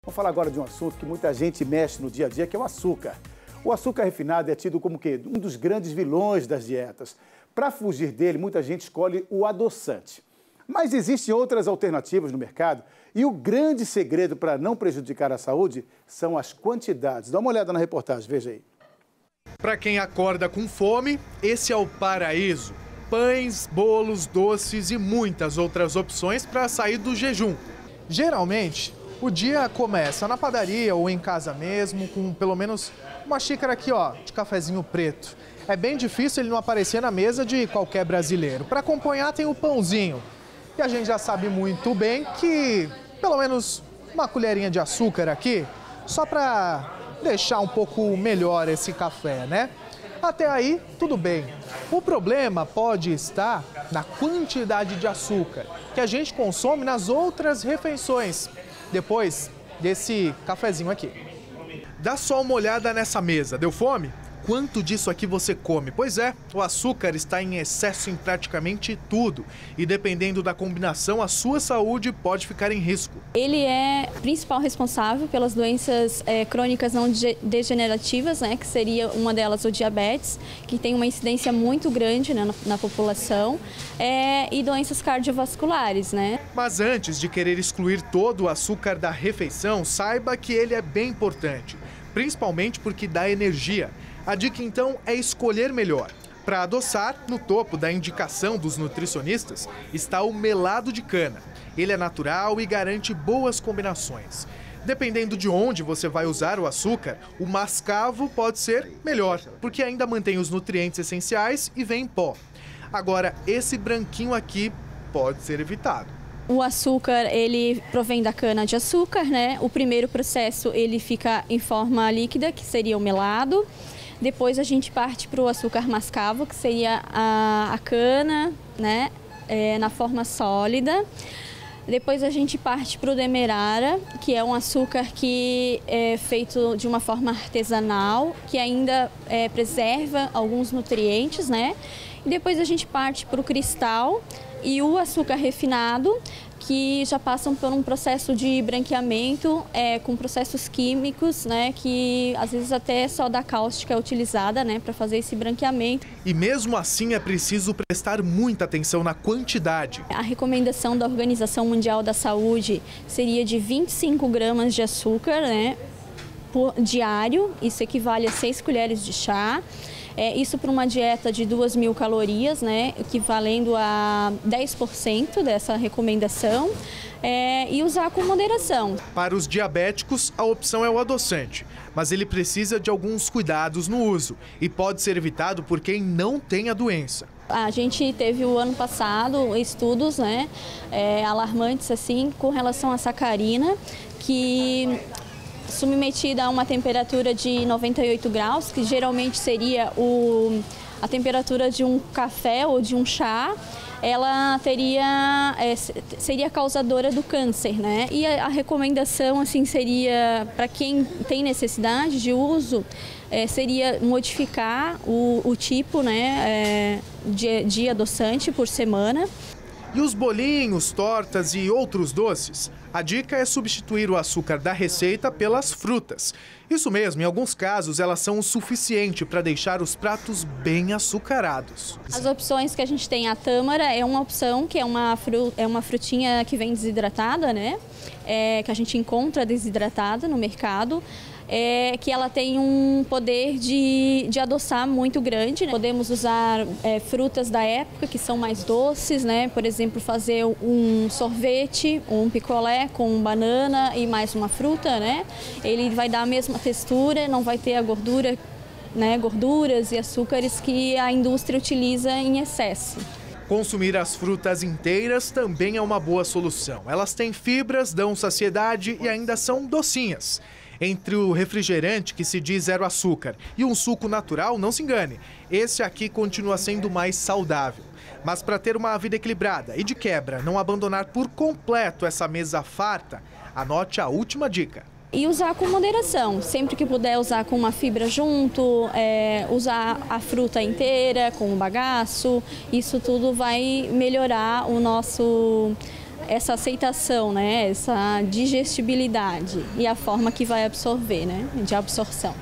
Vamos falar agora de um assunto que muita gente mexe no dia a dia, que é o açúcar. O açúcar refinado é tido como um dos grandes vilões das dietas. Para fugir dele, muita gente escolhe o adoçante. Mas existem outras alternativas no mercado e o grande segredo para não prejudicar a saúde são as quantidades. Dá uma olhada na reportagem, veja aí. Para quem acorda com fome, esse é o paraíso. Pães, bolos, doces e muitas outras opções para sair do jejum. Geralmente, o dia começa na padaria ou em casa mesmo, com pelo menos uma xícara aqui, ó, de cafezinho preto. É bem difícil ele não aparecer na mesa de qualquer brasileiro. Para acompanhar tem o pãozinho. E a gente já sabe muito bem que pelo menos uma colherinha de açúcar aqui, só para deixar um pouco melhor esse café, né? Até aí, tudo bem. O problema pode estar na quantidade de açúcar que a gente consome nas outras refeições, depois desse cafezinho aqui. Dá só uma olhada nessa mesa, deu fome? Quanto disso aqui você come? Pois é, o açúcar está em excesso em praticamente tudo. E dependendo da combinação, a sua saúde pode ficar em risco. Ele é o principal responsável pelas doenças crônicas não degenerativas, né, que seria uma delas o diabetes, que tem uma incidência muito grande, né, na população, e doenças cardiovasculares, né? Mas antes de querer excluir todo o açúcar da refeição, saiba que ele é bem importante, principalmente porque dá energia. A dica, então, é escolher melhor. Para adoçar, no topo da indicação dos nutricionistas está o melado de cana. Ele é natural e garante boas combinações. Dependendo de onde você vai usar o açúcar, o mascavo pode ser melhor, porque ainda mantém os nutrientes essenciais e vem em pó. Agora, esse branquinho aqui pode ser evitado. O açúcar, ele provém da cana-de-açúcar, né? O primeiro processo, ele fica em forma líquida, que seria o melado. Depois a gente parte para o açúcar mascavo, que seria a cana, né, na forma sólida. Depois a gente parte para o demerara, que é um açúcar que é feito de uma forma artesanal, que ainda preserva alguns nutrientes, né? E depois a gente parte para o cristal e o açúcar refinado, que já passam por um processo de branqueamento com processos químicos, né, que às vezes até soda cáustica é utilizada, né, para fazer esse branqueamento. E mesmo assim é preciso prestar muita atenção na quantidade. A recomendação da Organização Mundial da Saúde seria de 25 gramas de açúcar, né, por diário, isso equivale a 6 colheres de chá. Isso para uma dieta de 2.000 calorias, né, equivalendo a 10% dessa recomendação, e usar com moderação. Para os diabéticos, a opção é o adoçante, mas ele precisa de alguns cuidados no uso e pode ser evitado por quem não tem a doença. A gente teve o ano passado estudos, né, alarmantes assim, com relação à sacarina, que submetida a uma temperatura de 98 graus, que geralmente seria a temperatura de um café ou de um chá, ela seria causadora do câncer, né? E a recomendação assim seria, para quem tem necessidade de uso, seria modificar o tipo, né, de adoçante por semana. E os bolinhos, tortas e outros doces? A dica é substituir o açúcar da receita pelas frutas. Isso mesmo, em alguns casos elas são o suficiente para deixar os pratos bem açucarados. As opções que a gente tem, a tâmara é uma opção, que é uma frutinha que vem desidratada, né? Que a gente encontra desidratada no mercado. Que ela tem um poder de adoçar muito grande, né? Podemos usar frutas da época que são mais doces, né? Por exemplo, fazer um sorvete, um picolé com banana e mais uma fruta, né? Ele vai dar a mesma textura, não vai ter a gordura, né? Gorduras e açúcares que a indústria utiliza em excesso. Consumir as frutas inteiras também é uma boa solução. Elas têm fibras, dão saciedade e ainda são docinhas. Entre o refrigerante, que se diz zero açúcar, e um suco natural, não se engane, esse aqui continua sendo mais saudável. Mas para ter uma vida equilibrada e de quebra, não abandonar por completo essa mesa farta, anote a última dica. E usar com moderação, sempre que puder usar com uma fibra junto, usar a fruta inteira com o bagaço, isso tudo vai melhorar o nosso essa aceitação, né, essa digestibilidade e a forma que vai absorver, né, de absorção.